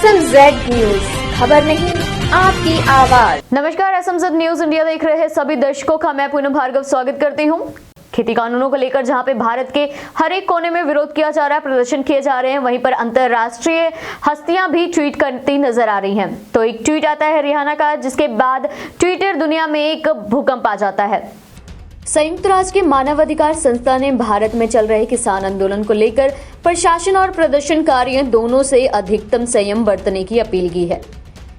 SMZ news, खबर नहीं आपकी आवाज। नमस्कार, SMZ न्यूज इंडिया देख रहे हैं सभी दर्शकों का मैं पूनम भार्गव स्वागत करती हूं। खेती कानूनों को लेकर जहां पे भारत के हर एक कोने में विरोध किया जा रहा है, प्रदर्शन किए जा रहे हैं, वहीं पर अंतरराष्ट्रीय हस्तियां भी ट्वीट करती नजर आ रही हैं। तो एक ट्वीट आता है रिहाना का, जिसके बाद ट्विटर दुनिया में एक भूकंप आ जाता है। संयुक्त राष्ट्र के मानवाधिकार संस्था ने भारत में चल रहे किसान आंदोलन को लेकर प्रशासन और प्रदर्शनकारियों दोनों से अधिकतम संयम बरतने की अपील की है।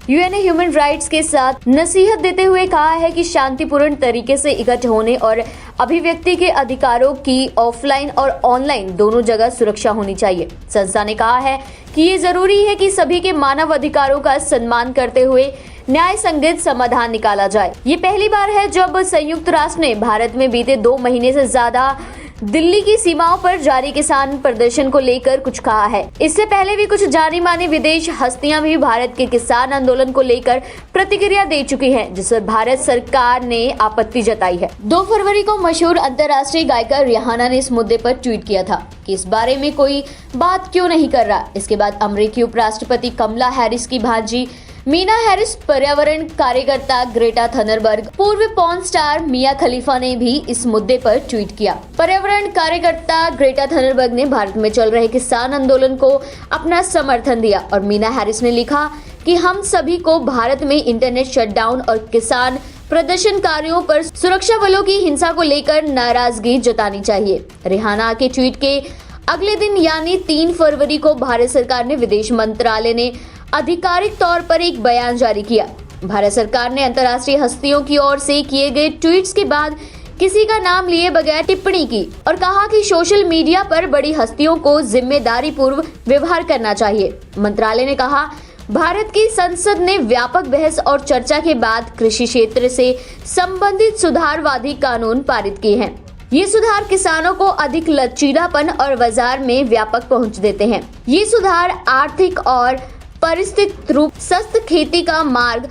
यूएन ने ह्यूमन राइट्स के साथ नसीहत देते हुए कहा है कि शांतिपूर्ण तरीके से इकट्ठे होने और अभिव्यक्ति के अधिकारों की ऑफलाइन और ऑनलाइन दोनों जगह सुरक्षा होनी चाहिए। संस्था ने कहा है कि ये जरूरी है कि सभी के मानव अधिकारों का सम्मान करते हुए न्याय संगत समाधान निकाला जाए। ये पहली बार है जब संयुक्त राष्ट्र ने भारत में बीते 2 महीने से ज्यादा दिल्ली की सीमाओं पर जारी किसान प्रदर्शन को लेकर कुछ कहा है। इससे पहले भी कुछ जानी मानी विदेश हस्तियां भी भारत के किसान आंदोलन को लेकर प्रतिक्रिया दे चुकी हैं, जिस पर भारत सरकार ने आपत्ति जताई है। 2 फरवरी को मशहूर अंतर्राष्ट्रीय गायिका रिहाना ने इस मुद्दे पर ट्वीट किया था कि इस बारे में कोई बात क्यों नहीं कर रहा। इसके बाद अमेरिकी उपराष्ट्रपति कमला हैरिस की भांजी मीना हैरिस, पर्यावरण कार्यकर्ता ग्रेटा थनबर्ग, पूर्व पॉर्न स्टार मिया खलीफा ने भी इस मुद्दे पर ट्वीट किया। पर्यावरण कार्यकर्ता ग्रेटा थनबर्ग ने भारत में चल रहे किसान आंदोलन को अपना समर्थन दिया और मीना हैरिस ने लिखा कि हम सभी को भारत में इंटरनेट शटडाउन और किसान प्रदर्शनकारियों पर सुरक्षा बलों की हिंसा को लेकर नाराजगी जतानी चाहिए। रिहाना के ट्वीट के अगले दिन यानी 3 फरवरी को भारत सरकार ने विदेश मंत्रालय ने आधिकारिक तौर पर एक बयान जारी किया। भारत सरकार ने अंतर्राष्ट्रीय हस्तियों की ओर से किए गए ट्वीट्स के बाद किसी का नाम लिए बगैर टिप्पणी की और कहा कि सोशल मीडिया पर बड़ी हस्तियों को जिम्मेदारी पूर्व व्यवहार करना चाहिए। मंत्रालय ने कहा, भारत की संसद ने व्यापक बहस और चर्चा के बाद कृषि क्षेत्र से संबंधित सुधारवादी कानून पारित किए हैं। ये सुधार किसानों को अधिक लचीलापन और बाजार में व्यापक पहुंच देते हैं। ये सुधार आर्थिक और परिस्थिति रूप सस्त खेती का मार्ग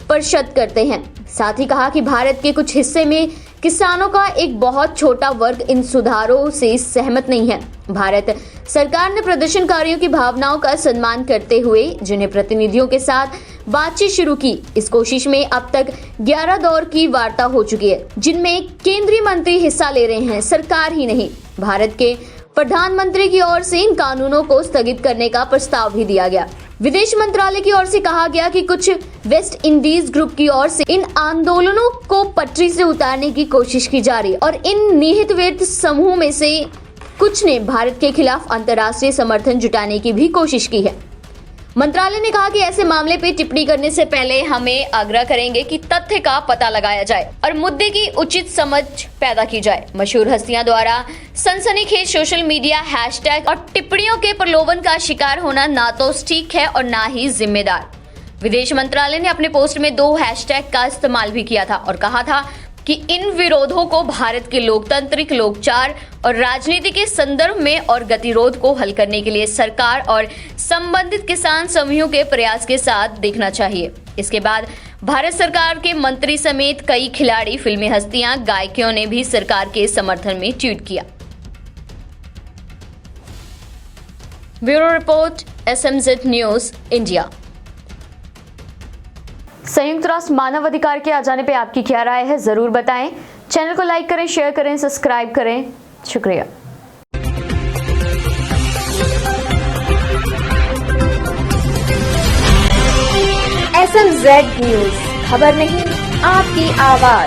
प्रशस्त करते हैं। साथ ही कहा कि भारत के कुछ हिस्से में किसानों का एक बहुत छोटा वर्ग इन सुधारों से सहमत नहीं है। भारत सरकार ने प्रदर्शनकारियों की भावनाओं का सम्मान करते हुए जिन्हें प्रतिनिधियों के साथ बातचीत शुरू की। इस कोशिश में अब तक 11 दौर की वार्ता हो चुकी है, जिनमें केंद्रीय मंत्री हिस्सा ले रहे हैं, सरकार ही नहीं। भारत के प्रधानमंत्री की ओर से इन कानूनों को स्थगित करने का प्रस्ताव भी दिया गया। विदेश मंत्रालय की ओर से कहा गया कि कुछ वेस्ट इंडीज ग्रुप की ओर से इन आंदोलनों को पटरी से उतारने की कोशिश की जा रही है और इन निहित व्यर्थ समूह में से कुछ ने भारत के खिलाफ अंतर्राष्ट्रीय समर्थन जुटाने की भी कोशिश की है। मंत्रालय ने कहा कि ऐसे मामले पे टिप्पणी करने से पहले हमें आग्रह करेंगे कि तथ्य का पता लगाया जाए और मुद्दे की उचित समझ पैदा की जाए। मशहूर हस्तियां द्वारा सनसनीखेज सोशल मीडिया हैशटैग और टिप्पणियों के प्रलोभन का शिकार होना ना तो ठीक है और ना ही जिम्मेदार। विदेश मंत्रालय ने अपने पोस्ट में 2 हैशटैग का इस्तेमाल भी किया था और कहा था कि इन विरोधों को भारत के लोकतांत्रिक लोकचार और राजनीति के संदर्भ में और गतिरोध को हल करने के लिए सरकार और संबंधित किसान समूहों के प्रयास के साथ देखना चाहिए। इसके बाद भारत सरकार के मंत्री समेत कई खिलाड़ी, फिल्मी हस्तियां, गायकों ने भी सरकार के समर्थन में ट्वीट किया। Bureau report, SMZ news India. संयुक्त राष्ट्र मानव अधिकार के आ जाने पे आपकी क्या राय है, जरूर बताएं। चैनल को लाइक करें, शेयर करें, सब्सक्राइब करें। शुक्रिया। SMZ न्यूज, खबर नहीं आपकी आवाज।